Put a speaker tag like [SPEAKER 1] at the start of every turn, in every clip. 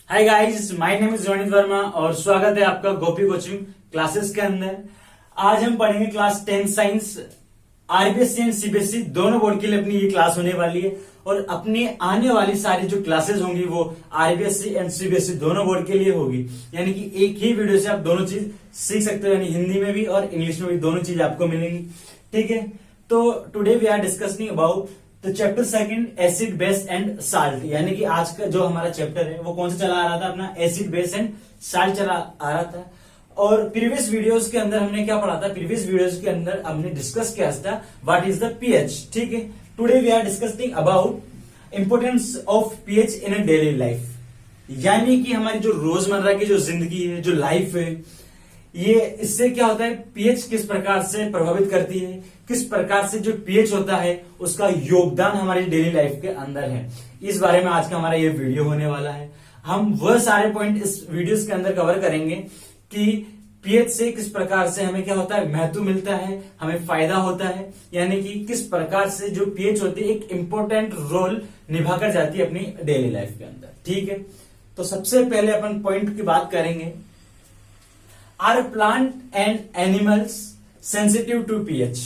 [SPEAKER 1] Hi guys, my name is Ronit Verma और स्वागत है आपका गोपी कोचिंग क्लासेस के अंदर। आज हम पढ़ेंगे class 10 science. RBSC and CBSE दोनों बोर्ड के लिए अपनी ये क्लास होने वाली है और अपनी आने वाली सारी जो क्लासेस होंगी वो आरबीएससी एंड सीबीएसई दोनों बोर्ड के लिए होगी। यानी कि एक ही वीडियो से आप दोनों चीज सीख सकते हो, यानी हिंदी में भी और इंग्लिश में भी दोनों चीज आपको मिलेंगी। ठीक है, तो today we are discussing about तो chapter second acid base and salt. यानी कि आज का जो हमारा चैप्टर है वो कौन सा चला आ रहा था, अपना एसिड बेस एंड साल्ट चला आ रहा था। और प्रीवियस वीडियोस के अंदर हमने क्या पढ़ा था, प्रीवियस वीडियोस के अंदर हमने डिस्कस किया था व्हाट इज द पीएच। ठीक है, today we are discussing about importance of pH in a daily life. यानी कि हमारी जो रोजमर्रा की जो जिंदगी है, जो लाइफ है, ये इससे क्या होता है, पीएच किस प्रकार से प्रभावित करती है, किस प्रकार से जो पीएच होता है उसका योगदान हमारी डेली लाइफ के अंदर है। इस बारे में आज का हमारा ये वीडियो होने वाला है। हम वह सारे पॉइंट इस वीडियोस के अंदर कवर करेंगे कि पीएच से किस प्रकार से हमें क्या होता है, महत्व मिलता है, हमें फायदा होता है, यानी कि किस प्रकार से जो पीएच होती है एक इंपॉर्टेंट रोल निभाकर जाती है अपनी डेली लाइफ के अंदर। ठीक है, तो सबसे पहले अपन पॉइंट की बात करेंगे, are plant and animals sensitive to pH.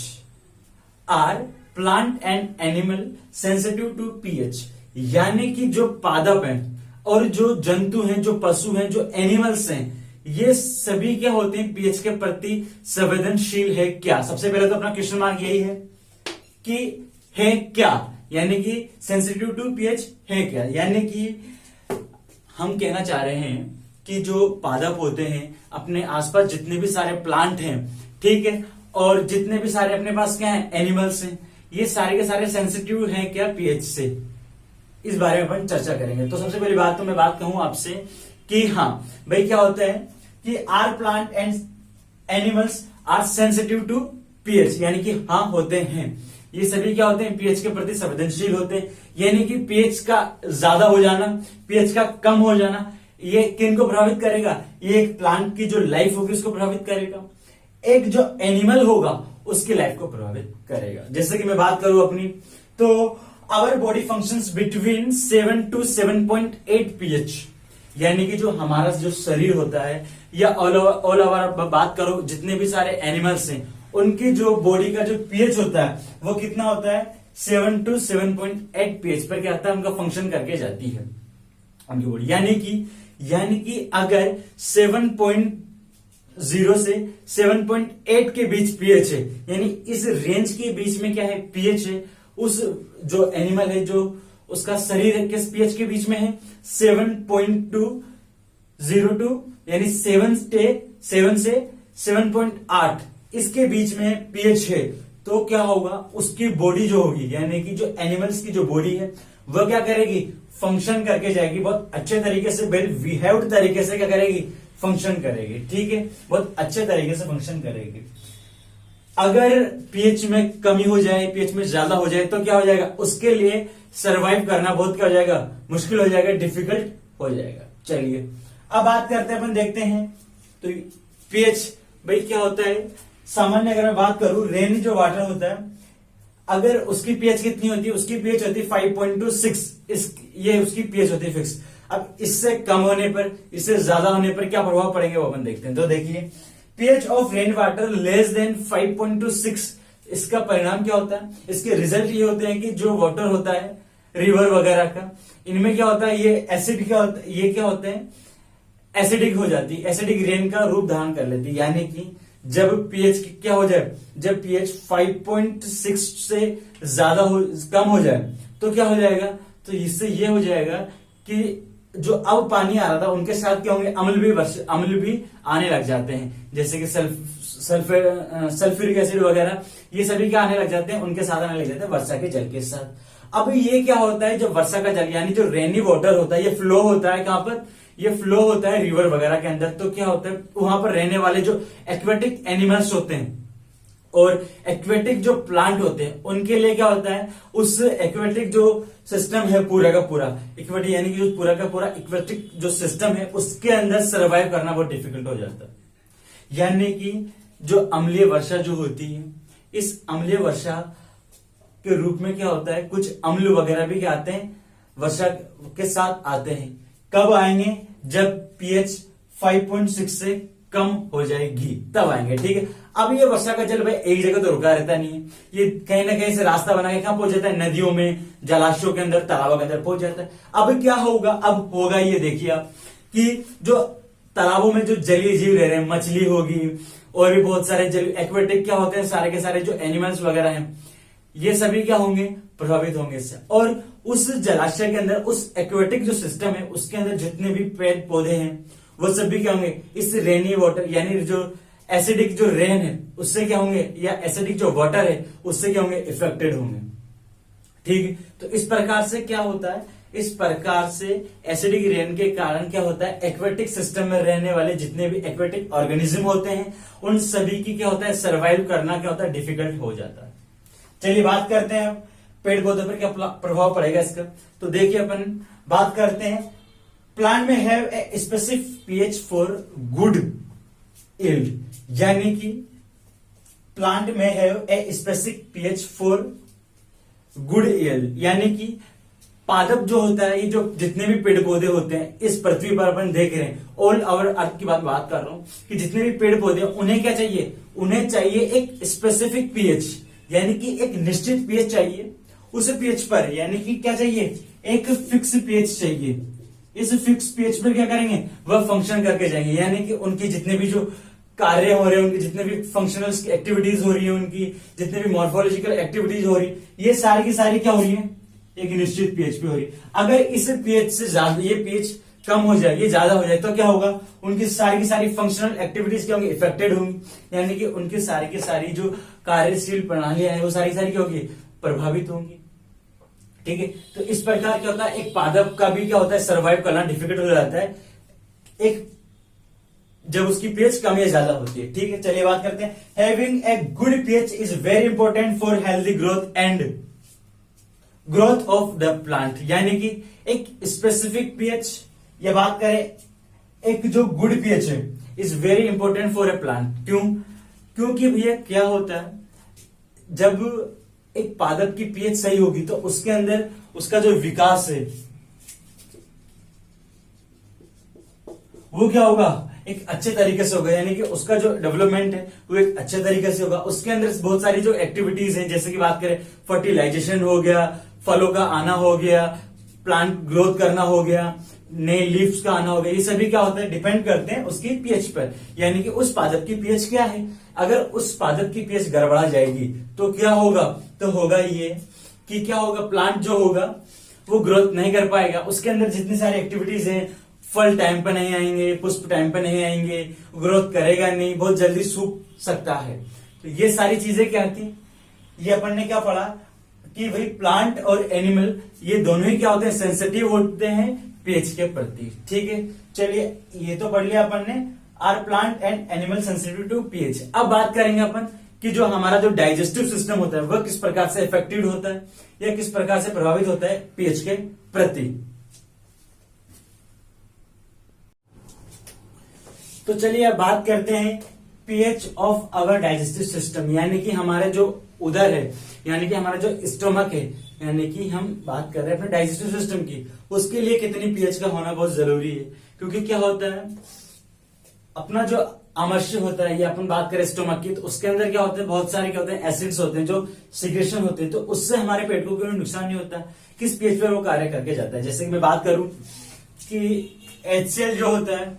[SPEAKER 1] Are plant and animal sensitive to pH, यानी कि जो पादप हैं और जो जंतु हैं, जो पशु हैं, जो एनिमल्स हैं, ये सभी क्या होते हैं, पीएच के प्रति संवेदनशील है क्या। सबसे पहले तो अपना क्वेश्चन मार्क यही है कि है क्या, यानी कि सेंसिटिव टू पीएच है क्या। यानी कि हम कहना चाह रहे हैं कि जो पादप होते हैं, अपने आसपास जितने भी सारे प्लांट हैं, ठीक है, और जितने भी सारे अपने पास क्या है, एनिमल्स हैं, ये सारे के सारे सेंसिटिव हैं क्या पीएच से। इस बारे में अपन चर्चा करेंगे। तो सबसे पहली बात तो मैं बात कहूं आपसे कि हाँ भाई, क्या होता है कि are plant and animals are sensitive to pH, यानी कि हाँ होते हैं, ये सभी क्या होते हैं, पीएच के प्रति संवेदनशील होते हैं। यानी कि पीएच का ज्यादा हो जाना, पीएच का कम हो जाना, ये किन को प्रभावित करेगा, ये एक प्लांट की जो लाइफ होगी उसको प्रभावित करेगा, एक जो एनिमल होगा उसकी लाइफ को प्रभावित करेगा। जैसे कि मैं बात करूं अपनी, तो our body functions between 7 to 7.8 pH, यानी कि जो हमारा जो शरीर होता है, या ऑल ओवर बात करो जितने भी सारे एनिमल्स हैं, उनकी जो बॉडी का जो पीएच होता है वो कितना होता है, 7 to 7.8 पीएच पर क्या होता है, उनका फंक्शन करके जाती है उनकी बॉडी। यानी कि अगर 7.0 से 7.8 के बीच पीएच है, यानी इस रेंज के बीच में क्या है, पीएच है, उस जो एनिमल है, जो उसका शरीर है, किस पीएच के बीच में है, 7.202, यानी 7 से 7.8 इसके बीच में पीएच है, तो क्या होगा, उसकी बॉडी जो होगी, यानी कि जो एनिमल्स की जो बॉडी है वह क्या करेगी, फंक्शन करके जाएगी, बहुत अच्छे तरीके से, वेल बिहेव्ड तरीके से क्या करेगी, फंक्शन करेगी। ठीक है, बहुत अच्छे तरीके से फंक्शन करेगी। अगर पीएच में कमी हो जाए, पीएच में ज्यादा हो जाए, तो क्या हो जाएगा, उसके लिए सरवाइव करना बहुत क्या हो जाएगा, मुश्किल हो जाएगा, डिफिकल्ट हो जाएगा। चलिए अब बात करते हैं, अपन देखते हैं तो पीएच भाई क्या होता है। सामान्य अगर मैं बात करूं, रेनी जो वाटर होता है, अगर उसकी पीएच कितनी होती है, उसकी पीएच होती है 5.26, ये उसकी पीएच होती है फिक्स। अब इससे कम होने पर, इससे ज्यादा होने पर क्या प्रभाव पड़ेंगे वो अपन देखते हैं। तो देखिए, pH of rain water less than 5.26, इसका परिणाम क्या होता है, इसके रिजल्ट ये होते हैं कि जो वाटर होता है रिवर वगैरह का, इनमें क्या होता है, ये एसिड क्या होता है, ये क्या होते हैं, एसिडिक हो जाती है, एसिडिक रेन का रूप धारण कर लेती है। यानी कि जब पीएच क्या हो जाए, जब पीएच 5.6 से ज्यादा कम हो जाए तो क्या हो जाएगा, तो इससे ये हो जाएगा कि जो अब पानी आ रहा था उनके साथ क्या होंगे, अम्ल भी आने लग जाते हैं, जैसे कि सल्फ्यूरिक एसिड वगैरह, ये सभी क्या आने लग जाते हैं, उनके साथ आने लग जाते हैं वर्षा के जल के साथ। अब ये क्या होता है, जब वर्षा का जल यानी जो रेनी वाटर होता है, ये फ्लो होता है कहां पर, ये फ्लो होता है रिवर वगैरह के अंदर। तो क्या होता है, वहां पर रहने वाले जो एक्वेटिक एनिमल्स होते हैं और एक्वेटिक जो प्लांट होते हैं, उनके लिए क्या होता है, उस एक्वेटिक जो सिस्टम है पूरा का पूरा, एक्वेटिक यानी कि जो पूरा का पूरा एक्वेटिक जो सिस्टम है, उसके अंदर सर्वाइव करना बहुत डिफिकल्ट हो जाता है। यानी कि जो अम्लीय वर्षा जो होती है, इस अम्लीय वर्षा के रूप में क्या होता है, कुछ अम्ल वगैरह भी क्या आते हैं, वर्षा के साथ आते हैं। कब आएंगे, जब पीएच 5.6 से कम हो जाएगी तब आएंगे। ठीक है, अब ये वर्षा का जल भाई एक जगह तो रुका रहता नहीं है, ये कहीं ना कहीं से रास्ता बना के कहां पहुंच जाता है, नदियों में, जलाशयों के अंदर, तालाबों के अंदर पहुंच जाता है। अब क्या होगा, अब होगा ये देखिए आप कि जो तालाबों में जो जलीय जीव रह रहे हैं, मछली होगी और भी बहुत सारे जल एक्वेटिक क्या होते हैं, सारे के सारे जो एनिमल्स वगैरह हैं, ये सभी क्या होंगे, प्रभावित होंगे इससे। और उस जलाशय के अंदर, उस एक्वेटिक जो सिस्टम है उसके अंदर जितने भी पेड़ पौधे हैं वो सब भी क्या होंगे, इस रेनी वाटर यानी जो एसिडिक जो रेन है उससे क्या होंगे, या एसिडिक जो वाटर है उससे क्या होंगे, इफेक्टेड होंगे। ठीक है, तो इस प्रकार से क्या होता है, इस प्रकार से एसिडिक रेन के कारण क्या होता है, एक्वेटिक सिस्टम में रहने वाले जितने भी एक्वेटिक ऑर्गेनिज्म होते हैं उन सभी की क्या होता है, सर्वाइव करना क्या होता है, डिफिकल्ट हो जाता है। चलिए बात करते हैं पेड़ पौधों पर क्या प्रभाव पड़ेगा इसका। तो देखिए अपन बात करते हैं, प्लांट में have a specific pH for good yield, यानी कि प्लांट में have a specific pH for good yield, यानी कि पादप जो होता है, ये जो जितने भी पेड़ पौधे होते हैं इस पृथ्वी पर अपन देख रहे हैं, ऑल ओवर अर्थ की बात कर रहा हूं कि जितने भी पेड़ पौधे उन्हें क्या चाहिए, उन्हें चाहिए एक स्पेसिफिक पीएच, यानी कि एक निश्चित पीएच चाहिए। उस पीएच पर यानी कि क्या चाहिए, एक फिक्स पीएच चाहिए। इस फिक्स पीएच पर क्या करेंगे, वह फंक्शन करके जाएंगे, यानी कि उनकी जितने भी जो कार्य हो रहे हैं, उनकी जितने भी फंक्शनल एक्टिविटीज हो रही है, उनकी जितने भी मॉर्फोलॉजिकल एक्टिविटीज हो रही, ये सारी की सारी क्या हो रही है, एक निश्चित पीएच पे हो रही। अगर इस पीएच से ज्यादा, ये पीएच कम हो जाए, ये ज्यादा हो जाए, तो क्या होगा, उनकी सारी की सारी फंक्शनल एक्टिविटीज क्या होंगी, इफेक्टेड होंगी, यानी कि उनकी सारी की सारी जो कार्यशील प्रणालियां हैं वो सारी सारी क्या होगी, प्रभावित होंगी। ठीक है, तो इस प्रकार क्या होता है, एक पादप का भी क्या होता है, सर्वाइव करना डिफिकल्ट हो जाता है एक जब उसकी पीएच कम या ज्यादा होती है। ठीक है, चलिए बात करते हैं, having a good pH is very important for healthy growth and growth of the plant, यानी कि एक स्पेसिफिक पीएच, या बात करें एक जो गुड पीएच है, is very important for a plant. क्यों, क्योंकि भैया क्या होता है, जब एक पादप की पीएच सही होगी तो उसके अंदर उसका जो विकास है वो क्या होगा, एक अच्छे तरीके से होगा, यानी कि उसका जो डेवलपमेंट है वो एक अच्छे तरीके से होगा। उसके अंदर बहुत सारी जो एक्टिविटीज हैं, जैसे कि बात करें फर्टिलाइजेशन हो गया, फलों का आना हो गया, प्लांट ग्रोथ करना हो गया, नए लीव्स का आना हो गया, ये सभी क्या होता है, डिपेंड करते हैं उसकी पीएच पर, यानी कि उस पादप की पीएच क्या है। अगर उस पादप की पीएच गड़बड़ा जाएगी तो क्या होगा, तो होगा ये कि क्या होगा, प्लांट जो होगा वो ग्रोथ नहीं कर पाएगा, उसके अंदर जितनी सारी एक्टिविटीज हैं, फल टाइम पे नहीं आएंगे, पुष्प टाइम पे नहीं आएंगे, ग्रोथ करेगा नहीं, बहुत जल्दी सूख सकता है। तो ये सारी चीजें क्या आती, ये अपन ने क्या पढ़ा कि भाई प्लांट और एनिमल ये दोनों ही क्या होते हैं, सेंसिटिव होते हैं पीएच के प्रति। ठीक है, चलिए ये तो पढ़ लिया अपन ने, are plant and animal sensitive to pH. अब बात करेंगे अपन कि जो हमारा जो डाइजेस्टिव सिस्टम होता है वह किस प्रकार से इफेक्टेड होता है या किस प्रकार से प्रभावित होता है पीएच के प्रति। तो चलिए अब बात करते हैं pH of our digestive system, यानी कि हमारे जो उदर है, यानी कि हमारा जो स्टोमक है, यानी कि हम बात कर रहे हैं अपने डाइजेस्टिव सिस्टम की, उसके लिए कितनी पीएच का होना बहुत जरूरी है। क्योंकि क्या होता है, अपना जो आमाशय होता है, या अपन बात करें स्टोमक की, तो उसके अंदर क्या होते हैं, बहुत सारे क्या होते हैं, एसिड्स होते हैं जो सिक्रेशन होते हैं, तो उससे हमारे पेट को कोई नुकसान नहीं होता। किस पीएच पर वो कार्य करके जाता है, जैसे कि मैं बात करूं कि HCl जो होता है,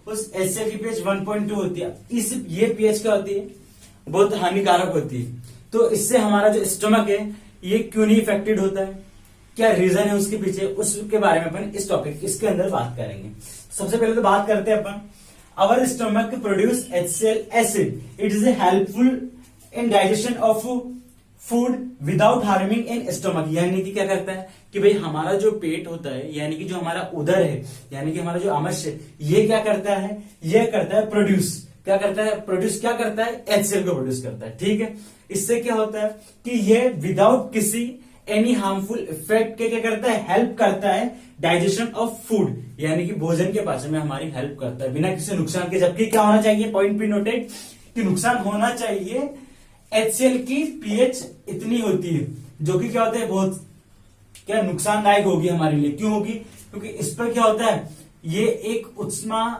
[SPEAKER 1] उस HCl की पीएच 1.2 होती है। इस ये पीएच क्या होती है, बहुत हानिकारक होती है। तो इससे हमारा जो स्टोमक है ये क्यों नहीं इफेक्टेड होता है, क्या रीजन है उसके पीछे, उसके बारे में अपन इस टॉपिक इसके अंदर बात करेंगे। सबसे पहले तो बात करते हैं अपन, our stomach produce HCl acid, it is helpful in digestion of food without harming in stomach, यानी कि क्या करता है कि भाई हमारा जो पेट होता है, यानी कि जो हमारा उदर है, यानी कि हमारा जो आमाशय, ये क्या करता है, ये करता है प्रोड्यूस, क्या करता है, प्रोड्यूस क्या करता है, HCl को प्रोड्यूस करता है। ठीक है, इससे क्या होता है कि ये विदाउट किसी एनी हार्मफुल इफेक्ट के क्या करता है, हेल्प करता है डाइजेशन ऑफ फूड, यानी कि भोजन के पाचन में हमारी हेल्प करता है बिना किसी नुकसान के। जबकि क्या होना चाहिए, पॉइंट बी नोटेड, कि नुकसान होना चाहिए, HCl की पीएच इतनी होती है जो कि क्या होता है, बहुत क्या नुकसानदायक होगी हमारे लिए। क्यों होगी, क्योंकि इस पर क्या होता है, ये एक उष्मा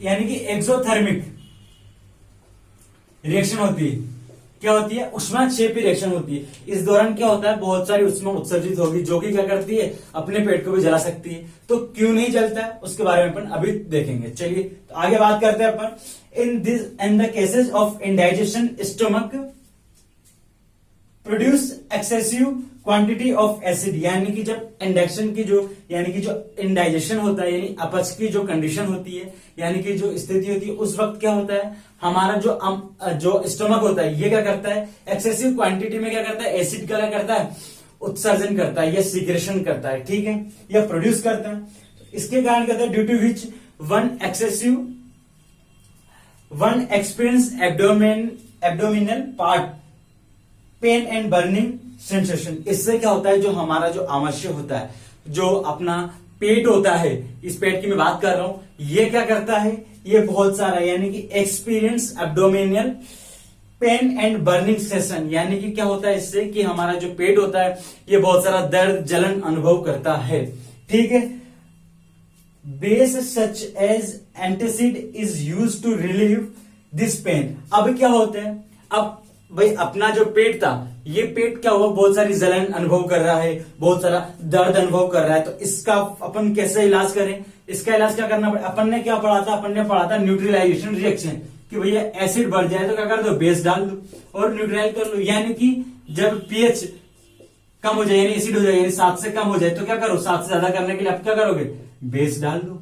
[SPEAKER 1] यानी कि एक्सोथर्मिक रिएक्शन होती है। क्या होती है? उष्माक्षेपी रिएक्शन होती है। इस दौरान क्या होता है, बहुत सारी उष्मा उत्सर्जित होगी जो कि क्या करती है, अपने पेट को भी जला सकती है। तो क्यों नहीं जलता है उसके बारे में अपन अभी देखेंगे। चलिए तो आगे बात करते हैं अपन। In the cases of indigestion stomach produce excessive quantity of acid, यानी कि जब इंडक्शन की जो इंडाइजेशन होता है, यानी अपच की जो कंडीशन होती है, यानी कि जो स्थिति होती है, उस वक्त क्या होता है, हमारा जो स्टोमक होता है ये क्या करता है, एक्सेसिव क्वांटिटी में क्या करता है, एसिड का क्या करता है, उत्सर्जन करता है या सिक्रेशन करता है, ठीक है, या प्रोड्यूस करता है। इसके कारण कहता है due to which one experience abdominal part pain and burning sensation. इससे क्या होता है, जो हमारा जो आमाशय होता है, जो अपना पेट होता है, इस पेट की मैं बात कर रहा हूं, ये क्या करता है, ये बहुत सारा यानी कि experience abdominal pain and burning sensation, यानी कि क्या होता है इससे कि हमारा जो पेट होता है ये बहुत सारा दर्द जलन अनुभव करता है, ठीक है। Base such as antacid is use to relieve this pain. अब क्या होता है, अब भाई अपना जो पेट था, ये पेट क्या हुआ, बहुत सारी जलन अनुभव कर रहा है, बहुत सारा दर्द अनुभव कर रहा है, तो इसका अपन कैसे इलाज करें, इसका इलाज क्या करना पड़ेगा। अपन ने क्या पढ़ा था, अपन ने पढ़ा था न्यूट्रलाइजेशन रिएक्शन, कि भैया एसिड बढ़ जाए तो क्या कर दो, बेस डाल दो और न्यूट्रलाइज कर लो। यानी कि जब पीएच कम हो जाए, यानी एसिड हो जाए, यानी 7 से कम हो जाए, तो क्या करो, 7 से ज्यादा करने के लिए आप क्या करोगे, बेस डाल दो,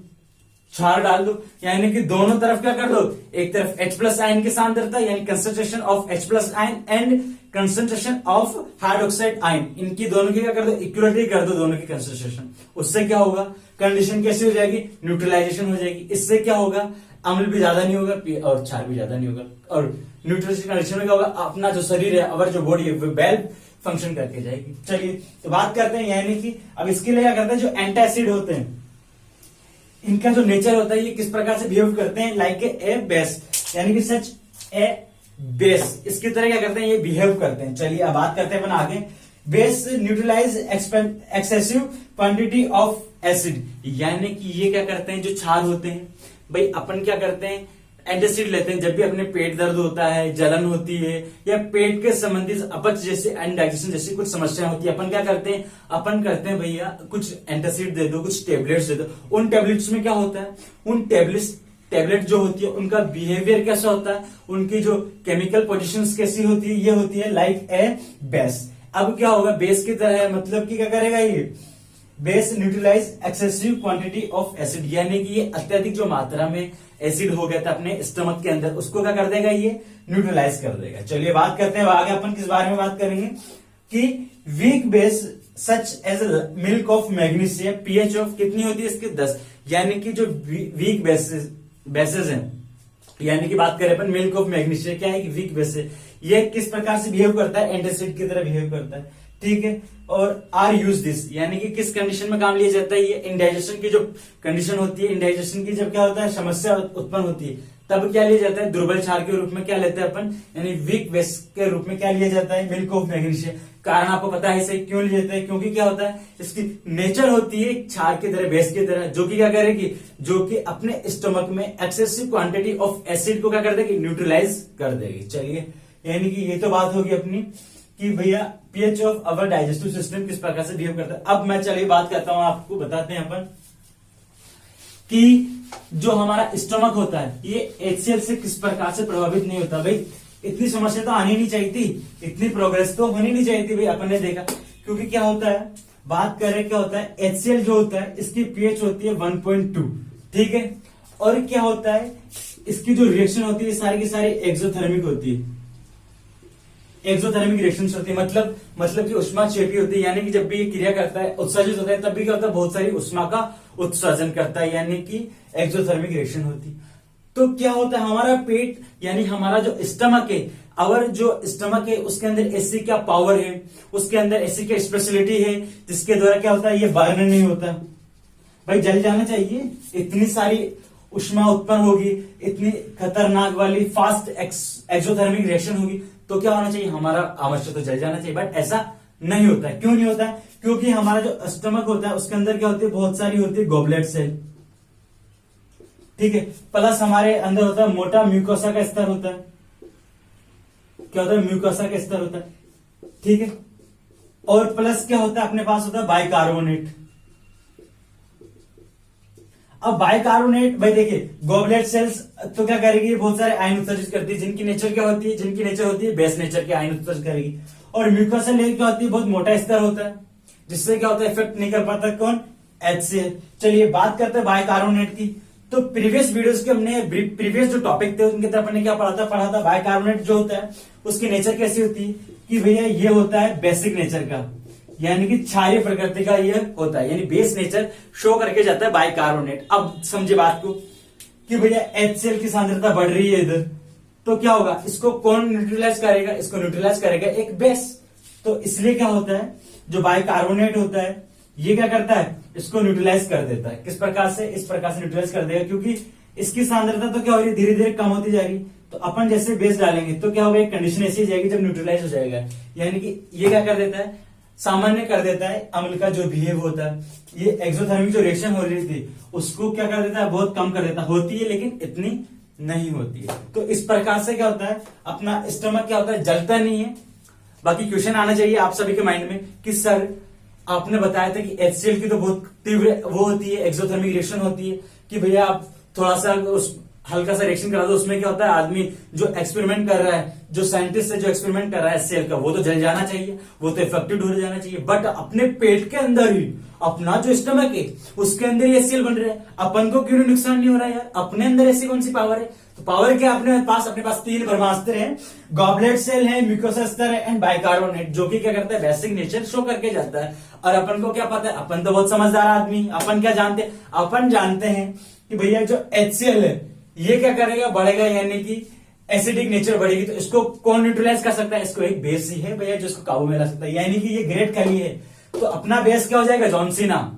[SPEAKER 1] क्षार डाल दो, यानी कि दोनों तरफ क्या कर दो, एक तरफ H+ आयन की सांद्रता यानी concentration of H+ ion and concentration of hydroxide ion, इनकी दोनों की क्या कर दो, इक्वलिटी कर दो दोनों की कंसंट्रेशन। उससे क्या होगा, कंडीशन कैसी हो जाएगी, न्यूट्रलाइजेशन हो जाएगी। इससे क्या होगा, अम्ल भी ज्यादा नहीं होगा और क्षार भी ज्यादा नहीं होगा, और न्यूट्रलाइजेशन कंडीशन में क्या होगा, अपना जो शरीर है, अवर जो बॉडी है वो वेल फंक्शन करके जाएगी। चलिए तो बात करते हैं, यानी कि अब इसके लिए क्या करते हैं, जो एंटासिड होते हैं इनका जो नेचर होता है, ये किस प्रकार से बिहेव करते हैं, लाइक ए बेस, यानी कि सच ए बेस, इसकी तरह क्या करते हैं, ये बिहेव करते हैं। चलिए अब बात करते हैं अपन आगे। Base neutralize excessive quantity of acid, यानी कि ये क्या करते हैं, जो क्षार होते हैं, भाई अपन क्या करते हैं, एंटासिड लेते हैं जब भी अपने पेट दर्द होता है, जलन होती है, या पेट के संबंधित अपच जैसे अनडाइजेशन जैसी कुछ समस्या होती है, अपन क्या करते हैं, अपन करते हैं भैया कुछ एंटासिड दे दो, कुछ टेबलेट्स दे दो। उन टेबलेट्स में क्या होता है, उन टेबलेट जो होती है उनका बिहेवियर कैसा होता है, उनकी जो केमिकल पोजिशन कैसी होती है, ये होती है लाइक ए बेस। अब क्या होगा, बेस की तरह है, मतलब कि क्या करेगा, ये base neutralize excessive quantity of acid, यानी कि ये अत्यधिक जो मात्रा में एसिड हो गया था अपने स्टमक के अंदर, उसको क्या कर देगा, ये न्यूट्रलाइज कर देगा। चलिए बात करते हैं आगे, अपन किस बारे में बात करेंगे कि weak base such as milk of magnesium, pH of कितनी होती है इसकी 10, यानी कि जो वीक बेसेस हैं, यानी कि बात करें अपन मिल्क ऑफ मैग्नीशियम, क्या है कि वीक बेस है, ये किस प्रकार से बिहेव करता है, एंटासिड की तरह बिहेव करता है, ठीक है। और आर यूज दिस, यानी कि किस कंडीशन में काम लिया जाता है, ये इंडाइजेशन की जो कंडीशन होती है, इंडाइजेशन की जब क्या होता है, समस्या उत्पन्न होती है, तब क्या लिया जाता है, दुर्बल क्षार के रूप में क्या लेते हैं अपन, यानी वीक बेस के रूप में क्या लिया जाता है, मिल्क ऑफ मैग्नीशियम। कारण आपको पता है इसे क्यों लिया जाता है, क्योंकि क्या होता है, इसकी नेचर होती है क्षार की तरह, बेस की तरह, जो कि क्या करेगी, जो कि अपने स्टमक में एक्सेसिव क्वांटिटी ऑफ एसिड को क्या कर देगी, न्यूट्रलाइज कर देगी। चलिए, यानी कि ये तो बात होगी अपनी कि भैया pH of our digestive system किस प्रकार से बिहेव करता है। अब मैं चलिए बात करता हूं, आपको बताते हैं अपन कि जो हमारा स्टमक होता है ये एचसीएल से किस प्रकार से प्रभावित नहीं होता। भाई इतनी समस्या तो आनी नहीं चाहिए थी, इतनी प्रोग्रेस तो होनी नहीं चाहिए थी, भाई अपन ने देखा। क्योंकि क्या होता है, बात करें क्या होता है, एचसीएल जो होता है इसकी पीएच होती है 1.2, ठीक है। और क्या होता है, इसकी जो रिएक्शन होती है सारी की सारी एक्सोथर्मिक होती है, एक्सोथर्मिक रिएक्शंस होती है, मतलब कि उष्माक्षेपी होती है, यानी कि जब भी ये क्रिया करता है, उत्सर्जित होता है, तब भी क्या होता है, बहुत सारी उष्मा का उत्सर्जन करता है, यानी कि एक्सोथर्मिक रिएक्शन होती है। तो क्या होता है, हमारा पेट यानी हमारा जो स्टमक है, और जो स्टमक है उसके अंदर ऐसी क्या पावर है, उसके अंदर ऐसी क्या स्पेशलिटी है जिसके द्वारा क्या होता है, ये बर्न नहीं होता। भाई जल जाना चाहिए, इतनी सारी उष्मा उत्पन्न होगी, इतनी खतरनाक वाली फास्ट एक्सोथर्मिक रिएक्शन होगी, तो क्या होना चाहिए, हमारा आमाशय तो जल जाना चाहिए, बट ऐसा नहीं होता है। क्यों नहीं होता है? क्योंकि हमारा जो स्टमक होता है उसके अंदर क्या होती है, बहुत सारी होती है गॉबलेट सेल, ठीक है। प्लस हमारे अंदर होता है मोटा म्यूकोसा का स्तर होता है, क्या होता है, म्यूकोसा का स्तर होता है, ठीक है। और प्लस क्या होता है, अपने पास होता है बाइकार्बोनेट। अब बाइकार्बोनेट, भाई देखिए गॉबलेट सेल्स तो क्या करेगी, बहुत सारे आयन उत्सर्जित करती है, जिनकी नेचर क्या होती है, जिनकी नेचर होती है बेस नेचर के आयन उत्सर्जित करेगी। और म्यूकोसा लेयर क्या होती है, बहुत मोटा स्तर होता है, जिससे क्या होता है, इफेक्ट नहीं कर पाता कौन, HCl। चलिए बात करते हैं बाइकार्बोनेट की। तो प्रीवियस वीडियोस के हमने प्रीवियस जो टॉपिक थे उनके तरफ हमने क्या पढ़ा था बाइकार्बोनेट जो होता है उसकी नेचर कैसी होती है कि भैया ये होता है बेसिक नेचर का, यानी कि क्षारीय प्रकृति का ये होता है, यानी बेस नेचर शो करके जाता है बाइकार्बोनेट। अब समझे बात को कि भैया HCl की सांद्रता बढ़ रही है इधर, तो क्या होगा, इसको कौन न्यूट्रलाइज करेगा, इसको न्यूट्रलाइज करेगा एक बेस। तो इसलिए क्या होता है, जो बाइकार्बोनेट होता है ये क्या करता है, इसको न्यूट्रलाइज कर देता है। किस प्रकार से, इस प्रकार से न्यूट्रलाइज कर देगा, क्योंकि इसकी सांद्रता तो क्या हो रही है, धीरे धीरे कम होती जा रही। तो अपन जैसे बेस डालेंगे तो क्या होगा, एक कंडीशन ऐसी जाएगी जब न्यूट्रलाइज हो जाएगा, यानी कि ये क्या कर देता है, सामान्य कर देता है अम्ल का जो बिहेव होता है, ये एक्सोथर्मिक जो रिएक्शन हो रही थी उसको क्या कर देता है, बहुत कम कर देता है। होती है लेकिन इतनी नहीं होती है। तो इस प्रकार से क्या होता है, अपना स्टमक क्या होता है, जलता नहीं है। बाकी क्वेश्चन आना चाहिए आप सभी के माइंड में कि सर आपने बताया था कि HCl की तो बहुत तीव्र वो होती है, एक्सोथर्मिक रिएक्शन होती है, कि भैया आप थोड़ा सा उस हल्का सा रिएक्शन करा दो, उसमें क्या होता है, आदमी जो एक्सपेरिमेंट कर रहा है, जो साइंटिस्ट है जो एक्सपेरिमेंट कर रहा है HCl का, वो तो जल जाना चाहिए, वो तो इफेक्टिव हो जाना चाहिए। बट अपने पेट के अंदर ही, अपना जो स्टमक है उसके अंदर ही HCl बन रहा है, अपन को क्यों नुकसान नहीं हो रहा है यार, अपने अंदर ऐसी कौन सी पावर है। तो पावर क्या, अपने पास 3 ब्रह्मास्त्र हैं, गॉबलेट सेल है, म्यूकोसा स्तर है एंड बाइकार्बोनेट, जो कि क्या करता है, बेसिक नेचर शो करके जाता है। और अपन को क्या पता है, अपन तो बहुत समझदार आदमी, अपन क्या जानते हैं, अपन जानते हैं कि भैया जो HCl है ये क्या करेगा, बढ़ेगा, यानी कि एसिडिक नेचर बढ़ेगी। तो इसको कौन न्यूट्रलाइज कर सकता है, इसको एक बेस ही है भैया जो इसको काबू में ला सकता है, यानी कि ये ग्रेट खाली है। तो अपना बेस क्या हो जाएगा, जॉनसीना,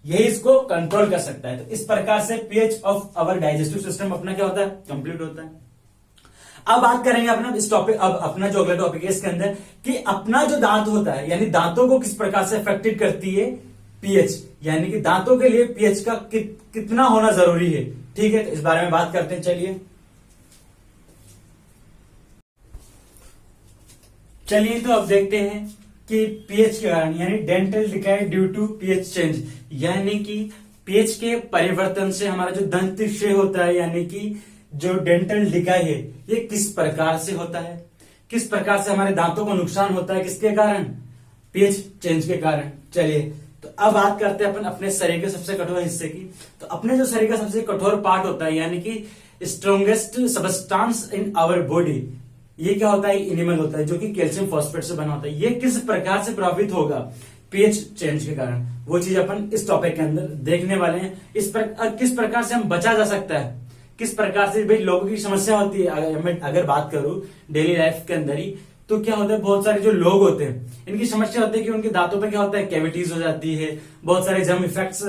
[SPEAKER 1] यही इसको कंट्रोल कर सकता है। तो इस प्रकार से pH of our digestive system अपना क्या होता है, कंप्लीट होता है। अब बात करेंगे अपना इस टॉपिक, अब अपना जो अगला टॉपिक है इसके अंदर कि अपना जो दांत होता है, यानी दांतों को किस प्रकार से अफेक्टेड करती है पीएच, यानी कि दांतों के लिए पीएच का कितना होना जरूरी है, ठीक है। तो इस बारे में बात करते हैं, चलिए तो अब देखते हैं कि पीएच के कारण, यानी dental decay due to pH change, यानी कि पीएच के परिवर्तन से हमारा जो दंत क्षय होता है, यानी कि जो डेंटल डिकाई है ये किस प्रकार से होता है, किस प्रकार से हमारे दांतों को नुकसान होता है, किसके कारण, पीएच चेंज के कारण। चलिए तो अब बात करते हैं अपन अपने शरीर के सबसे कठोर हिस्से की। तो अपने जो शरीर का सबसे कठोर पार्ट होता है, यानी कि strongest substance in our body, ये क्या होता है, एनिमल होता है, जो कि कैल्शियम फॉस्फेट से बना होता है। ये किस प्रकार से प्रभावित होगा पीएच चेंज के कारण, वो चीज अपन इस टॉपिक के अंदर देखने वाले हैं। किस प्रकार से हम बचा जा सकता है, किस प्रकार से भाई लोगों की समस्या होती है। मैं अगर बात करूं डेली लाइफ के अंदर ही, तो क्या होता है, बहुत सारे जो लोग होते हैं इनकी समस्या होती है कि उनके दांतों पे क्या होता है, कैविटीज हो जाती है, बहुत सारे जम इफेक्ट्स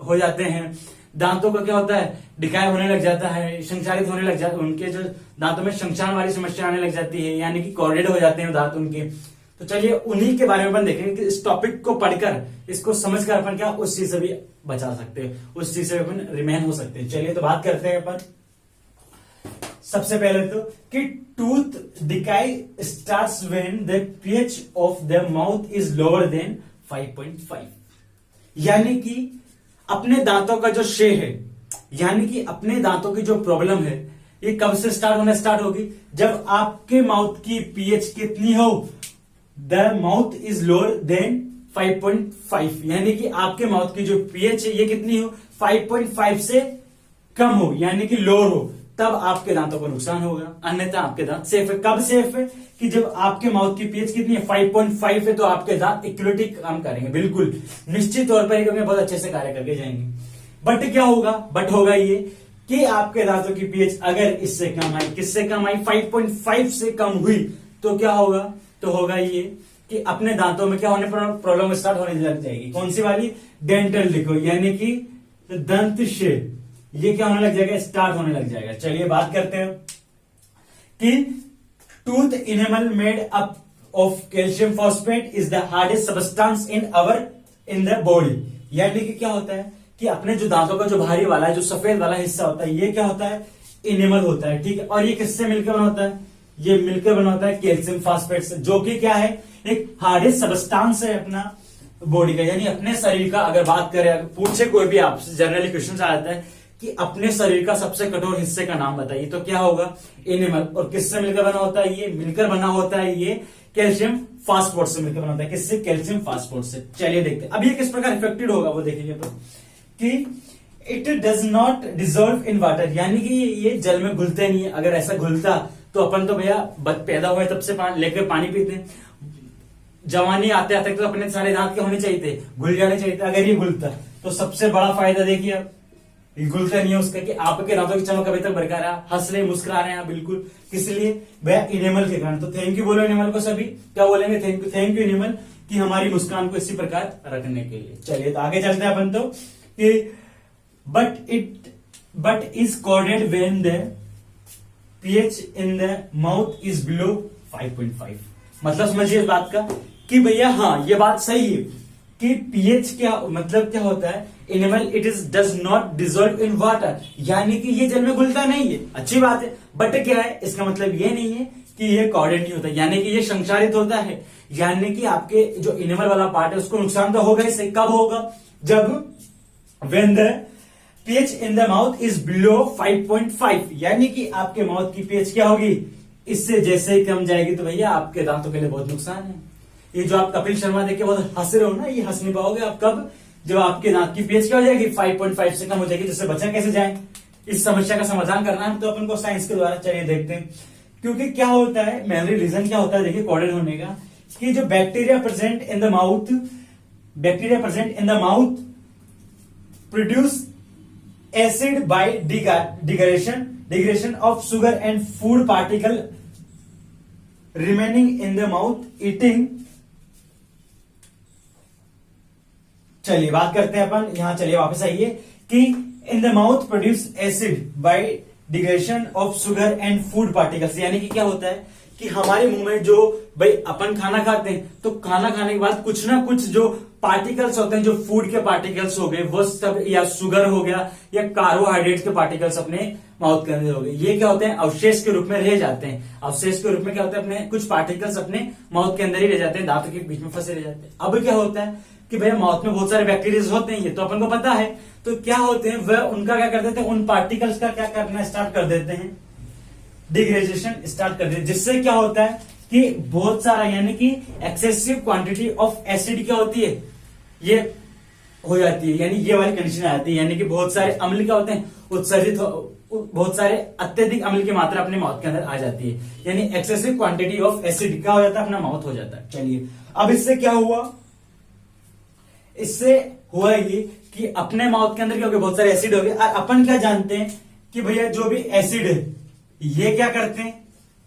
[SPEAKER 1] हो जाते हैं, दांतों का क्या होता है, डिकाय होने लग जाता है, संचारित होने लग जाता है, उनके जो दांतों में संक्षारण वाली समस्या आने लग जाती है, यानी कि कॉर्डेड हो जाते हैं दांत उनके। तो चलिए उन्हीं के बारे में अपन देखेंगे कि इस टॉपिक को पढ़कर, इसको समझकर अपन क्या उस चीज से भी बचा सकते हैं, उस चीज से अपन रिमेन हो सकते हैं। चलिए तो बात करते हैं अपन सबसे पहले तो कि tooth decay starts when the pH of the mouth is lower than 5.5, यानी कि अपने दांतों का जो क्षय है, यानी कि अपने दांतों की जो प्रॉब्लम है, ये कब से स्टार्ट होगी, जब आपके माउथ की पीएच कितनी हो, the mouth is lower than 5.5, यानी कि आपके माउथ की जो पीएच है ये कितनी हो, 5.5 से कम हो, यानी कि लोअर हो, तब आपके दांतों को नुकसान होगा, अन्यथा आपके दांत सेफ है। कब सेफ है, कि जब आपके माउथ की पीएच कितनी है, 5.5 है, तो आपके दांत इक्वलिटी काम करेंगे, बिल्कुल निश्चित तौर पर बहुत अच्छे से कार्य करके जाएंगे। बट क्या होगा, बट होगा ये कि आपके दांतों की पीएच अगर इससे कम आई, किससे कम आई, 5.5 से कम हुई, तो क्या होगा, तो होगा ये कि अपने दांतों में क्या होने पर प्रॉब्लम स्टार्ट होने लग जाएगी, कौन सी वाली, डेंटल डिकाई, यानी कि दंत क्षय, ये क्या होने लग जाएगा, स्टार्ट होने लग जाएगा। चलिए बात करते हैं कि tooth enamel made up of calcium phosphate is the hardest substance in the body. यानी कि क्या होता है कि अपने जो दांतों का जो भारी वाला है, जो सफेद वाला हिस्सा होता है, ये क्या होता है, इनेमल होता है, ठीक है। और ये किससे मिलकर बना होता है, ये मिलकर बना होता है कैल्शियम फॉस्फेट से, जो कि क्या है, एक हार्डेस्ट सबस्टांस है अपना बॉडी का। यानी अपने शरीर का अगर बात करें, पूछे कोई भी आपसे जनरली क्वेश्चन आ जाता है कि अपने शरीर का सबसे कठोर हिस्से का नाम बताइए, तो क्या होगा, इनेमल। और किससे मिलकर बना होता है, ये मिलकर बना होता है ये कैल्शियम फास्फोरेट से मिलकर बना होता है। किससे, कैल्शियम फास्फोरेट से। चलिए देखते हैं अब ये किस प्रकार इफेक्टेड होगा, वो देखेंगे अपन कि it does not dissolve in water, यानी कि ये जल में घुलते नहीं है। अगर ऐसा घुलता तो अपन तो भैया पैदा हुए तब से लेकर पानी पीते हैं, जवानी आते आते तो अपने सारे दांत के होने चाहिए थे, घुल जाने चाहिए थे। अगर ये घुलता तो सबसे बड़ा फायदा देखिए, अब ये घुलता नहीं है उसका, कि आपके दांतों की चमक अभी तक बरकरार है, हंस रहे मुस्कुरा रहे हैं बिल्कुल। किस लिए भैया, इनेमल के कारण। तो थैंक यू बोलो इनेमल को सभी, क्या बोलेंगे, थैंक यू इनेमल, कि हमारी मुस्कान को इसी प्रकार रखने के लिए। चलिए तो आगे चलते हैं अपन तो कि but is corded when the pH in the mouth is below 5.5। मतलब समझिए इस बात का कि भैया हाँ, ये बात सही है कि pH क्या मतलब क्या होता है, enamel it is does not dissolve in water, यानी कि ये जल में घुलता नहीं है, अच्छी बात है। बट क्या है, इसका मतलब ये नहीं है कि ये कॉर्डेड नहीं होता, यानी कि ये संक्षारित होता है, यानी कि आपके जो इनेमल वाला पार्ट है उसको नुकसान तो होगा। इससे कब होगा, जब when the pH in the mouth is below 5.5, यानी कि आपके माउथ की pH क्या होगी, इससे जैसे ही कम जाएगी तो भैया आपके दांतों के लिए बहुत नुकसान है। ये जो आप कपिल शर्मा देख के बहुत हंस रहे हो ना, ये हंस नहीं पाओगे आप कब, जब आपके दांत की pH क्या हो जाएगी, 5.5 से कम हो जाएगी। जिससे बचा कैसे जाए, इस समस्या का समाधान करना है तो अपन को साइंस के द्वारा। चलिए देखते हैं, क्योंकि क्या होता है, मेनली रीजन क्या होता है देखिए कॉर्डेड होने का, कि जो bacteria present in the mouth produce acid by degradation of sugar and food particle remaining in the mouth eating। चलिए बात करते हैं अपन यहां, चलिए वापस आइए कि in the mouth produce acid by degradation of sugar and food particles, यानी कि क्या होता है कि हमारे मुंह में जो भाई अपन खाना खाते हैं, तो खाना खाने के बाद कुछ ना कुछ जो पार्टिकल्स होते हैं, जो फूड के पार्टिकल्स हो गए वो सब, या शुगर हो गया, या कार्बोहाइड्रेट के पार्टिकल्स अपने माउथ के अंदर हो गए, ये क्या होते हैं, अवशेष के रूप में रह जाते हैं। अवशेष के रूप में क्या होता है, अपने कुछ पार्टिकल्स अपने माउथ के अंदर ही रह जाते हैं, दांतों के बीच में फंसे रह जाते हैं। अब क्या होता है कि भैया माउथ में बहुत सारे बैक्टीरिया होते हैं, ये तो अपन को पता है, तो क्या होते हैं वह उनका क्या कर देते हैं, उन पार्टिकल्स का क्या करना स्टार्ट कर देते हैं, डिग्रेडेशन स्टार्ट कर देते हैं। जिससे क्या होता है कि बहुत सारा, यानी कि एक्सेसिव क्वांटिटी ऑफ एसिड क्या होती है, ये हो जाती है, यानी ये वाली कंडीशन आ जाती है, यानी कि बहुत सारे अम्ल क्या होते हैं, उत्सर्जित, बहुत सारे अत्यधिक अम्ल की मात्रा अपने माउथ के अंदर आ जाती है, यानी एक्सेसिव क्वांटिटी ऑफ एसिड क्या हो जाता है, अपना माउथ हो जाता है। चलिए अब इससे क्या हुआ, इससे हुआ ये कि अपने माउथ के अंदर क्या हो गया, बहुत सारे एसिड हो गए। और अपन क्या जानते हैं कि भैया जो भी एसिड है ये क्या करते हैं,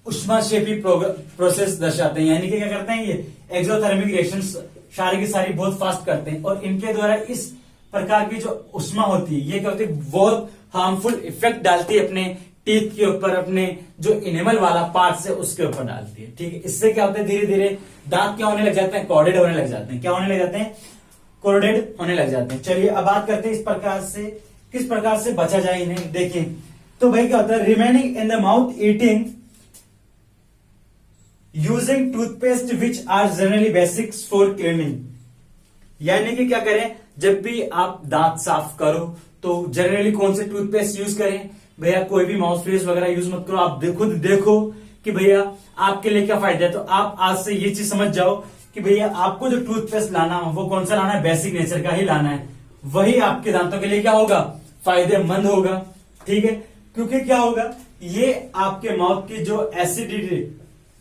[SPEAKER 1] उष्माक्षेपी प्रोसेस दर्शाते हैं, यानी कि क्या करते हैं, ये एक्सोथर्मिक रिएक्शंस सारी की सारी बहुत फास्ट करते हैं, और इनके द्वारा इस प्रकार की जो उष्मा होती है ये क्या होती है, बहुत हार्मफुल इफेक्ट डालती है अपने टीथ के ऊपर, अपने जो इनेमल वाला पार्ट है उसके ऊपर डालती है, ठीक है। इससे क्या होता है, धीरे धीरे दांत क्या होने लग जाते हैं, कॉर्डेड होने लग जाते हैं, क्या होने लग जाते हैं, कॉर्डेड होने लग जाते हैं। चलिए अब बात करते हैं इस प्रकार से, किस प्रकार से बचा जाए इन्हें। देखिए तो भाई क्या होता है, remaining in the mouth eating using toothpaste which are generally basics for cleaning, यानी कि क्या करें, जब भी आप दांत साफ करो तो जनरली कौन से टूथपेस्ट यूज करें, भैया कोई भी माउथ फ्रेश वगैरह यूज मत करो। आप खुद देखो कि भैया आपके लिए क्या फायदा है, तो आप आज से ये चीज समझ जाओ कि भैया आपको जो टूथपेस्ट लाना हो वो कौन सा लाना है, बेसिक नेचर का ही लाना है, वही आपके दांतों के लिए क्या होगा, फायदेमंद होगा, ठीक है। क्योंकि क्या होगा, ये आपके माउथ की जो एसिडिटी,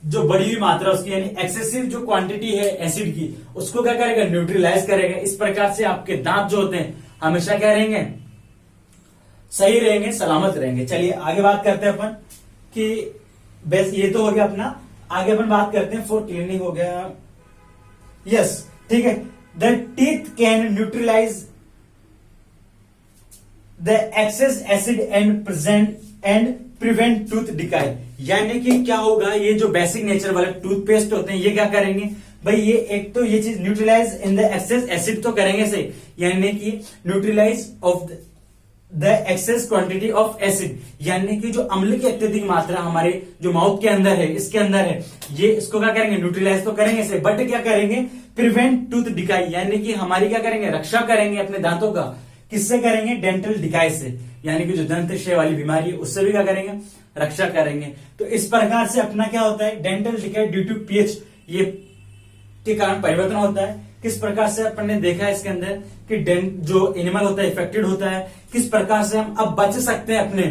[SPEAKER 1] जो बढ़ी हुई मात्रा उसकी, यानी एक्सेसिव जो क्वांटिटी है एसिड की, उसको क्या करेगा, न्यूट्रलाइज करेगा। इस प्रकार से आपके दांत जो होते हैं हमेशा क्या रहेंगे, सही रहेंगे, सलामत रहेंगे। चलिए आगे बात करते हैं अपन कि बस ये तो हो गया अपना, आगे अपन बात करते हैं फॉर क्लीनिंग हो गया, यस ठीक है। The teeth can neutralize the excess acid and present and prevent tooth decay, यानी कि क्या होगा, ये जो बेसिक नेचर वाले टूथपेस्ट होते हैं ये क्या करेंगे भाई, ये एक तो ये चीज neutralize in the excess acid तो करेंगे सही, यानी कि neutralize of the excess quantity of acid, यानी कि जो अम्ल की अत्यधिक मात्रा हमारे जो माउथ के अंदर है, इसके अंदर है, ये इसको क्या करेंगे, न्यूट्रलाइज तो करेंगे सही, बट क्या करेंगे, प्रिवेंट टूथ डिकाई, यानी कि हमारी क्या करेंगे, रक्षा करेंगे अपने दांतों का। किससे करेंगे, डेंटल डिकाई से, यानी कि जो दंत क्षय वाली बीमारी है उससे भी क्या करेंगे, रक्षा करेंगे। तो इस प्रकार से अपना क्या होता है, dental decay due to pH ये के कारण परिवर्तन होता है। किस प्रकार से अपन ने देखा है इसके अंदर कि डेंट जो एनिमल होता है इफेक्टेड होता है, किस प्रकार से हम अब बच सकते हैं अपने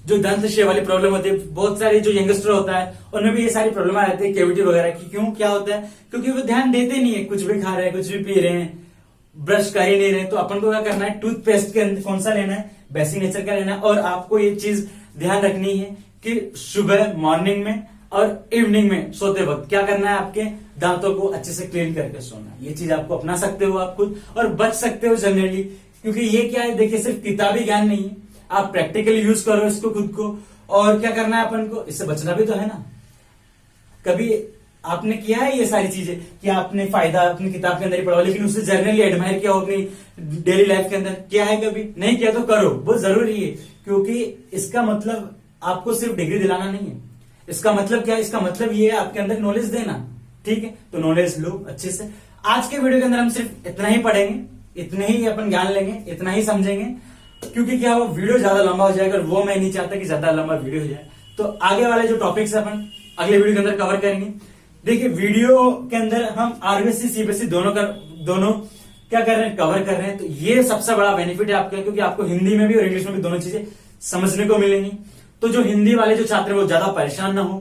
[SPEAKER 1] जो दंत क्षय वाली प्रॉब्लम होती है। बहुत सारे जो यंगस्टर होता है उनमें भी ये सारी प्रॉब्लम आ जाती है कैविटी वगैरह की। क्यों, क्या होता है, क्योंकि वो ध्यान देते नहीं है, कुछ भी खा रहे हैं, कुछ भी पी रहे हैं, ब्रश कर ही नहीं रहे। तो अपन को क्या करना है, टूथपेस्ट के अंदर कौन सा लेना है, बेसिक नेचर का लेना है। और आपको ये चीज ध्यान रखनी है कि सुबह मॉर्निंग में और इवनिंग में सोते वक्त क्या करना है, आपके दांतों को अच्छे से क्लीन करके सोना है। ये चीज आपको अपना सकते हो आप खुद, और बच सकते हो जनरली, क्योंकि ये क्या है, देखिए सिर्फ किताबी ज्ञान नहीं है, आप प्रैक्टिकली यूज करो इसको खुद को। और क्या करना है अपन को, इससे बचना भी तो है ना। कभी आपने किया है ये सारी चीजें कि आपने फायदा अपनी किताब के अंदर ही पढ़ा, लेकिन उससे जर्नली एडमायर किया हो अपनी डेली लाइफ के अंदर, किया है कभी, नहीं किया तो करो, बहुत जरूरी है। क्योंकि इसका मतलब आपको सिर्फ डिग्री दिलाना नहीं है, इसका मतलब क्या है, इसका मतलब ये है आपके अंदर नॉलेज देना। ठीक है, तो नॉलेज लो अच्छे से। आज के वीडियो के अंदर हम सिर्फ इतना ही पढ़ेंगे, इतने ही अपन ज्ञान लेंगे, इतना ही समझेंगे, क्योंकि क्या वो वीडियो ज्यादा लंबा हो जाएगा और वो मैं नहीं चाहता कि ज्यादा लंबा वीडियो हो जाए। तो आगे वाले जो टॉपिक्स अपन अगले वीडियो के अंदर कवर करेंगे। देखिए वीडियो के अंदर हम आरबीएससी सीबीएसई दोनों क्या कर रहे हैं, कवर कर रहे हैं। तो ये सबसे बड़ा बेनिफिट है आपका, क्योंकि आपको हिंदी में भी और इंग्लिश में भी दोनों चीजें समझने को मिलेंगी। तो जो हिंदी वाले जो छात्र वो ज्यादा परेशान ना हो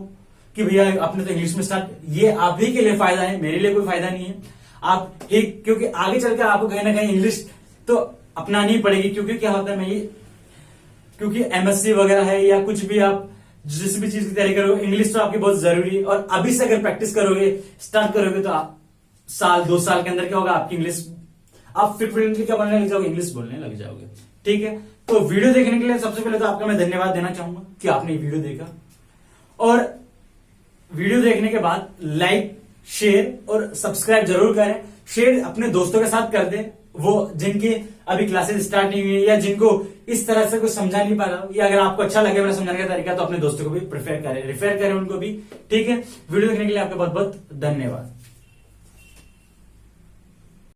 [SPEAKER 1] कि भैया आपने तो इंग्लिश में स्टार्ट, ये आप ही के लिए फायदा है, मेरे लिए कोई फायदा नहीं है। आप एक, क्योंकि आगे चलकर आपको कहीं ना कहीं इंग्लिश तो अपनानी पड़ेगी। क्योंकि क्या होता है, मैं ये क्योंकि एमएससी वगैरह है या कुछ भी आप जिस भी चीज की तैयारी करोगे, इंग्लिश तो आपकी बहुत जरूरी है। और अभी से अगर प्रैक्टिस करोगे, स्टार्ट करोगे, तो आप साल 2 साल के अंदर क्या होगा, आपकी इंग्लिश आप फ्लुएंटली क्या बोलने लग जाओगे, इंग्लिश बोलने लग जाओगे। ठीक है, तो वीडियो देखने के लिए सबसे पहले तो आपका मैं धन्यवाद देना चाहूंगा कि आपने ये वीडियो देखा। और वीडियो देखने के बाद लाइक, शेयर और सब्सक्राइब जरूर करें। शेयर अपने दोस्तों के साथ कर दें, वो जिनकी अभी क्लासेस स्टार्ट नहीं हुई या जिनको इस तरह से कुछ समझा नहीं पा रहा हो, या अगर आपको अच्छा लगे मेरा समझाने का तरीका, तो अपने दोस्तों को भी रेफर करें उनको भी। ठीक है, वीडियो देखने के लिए आपका बहुत बहुत धन्यवाद।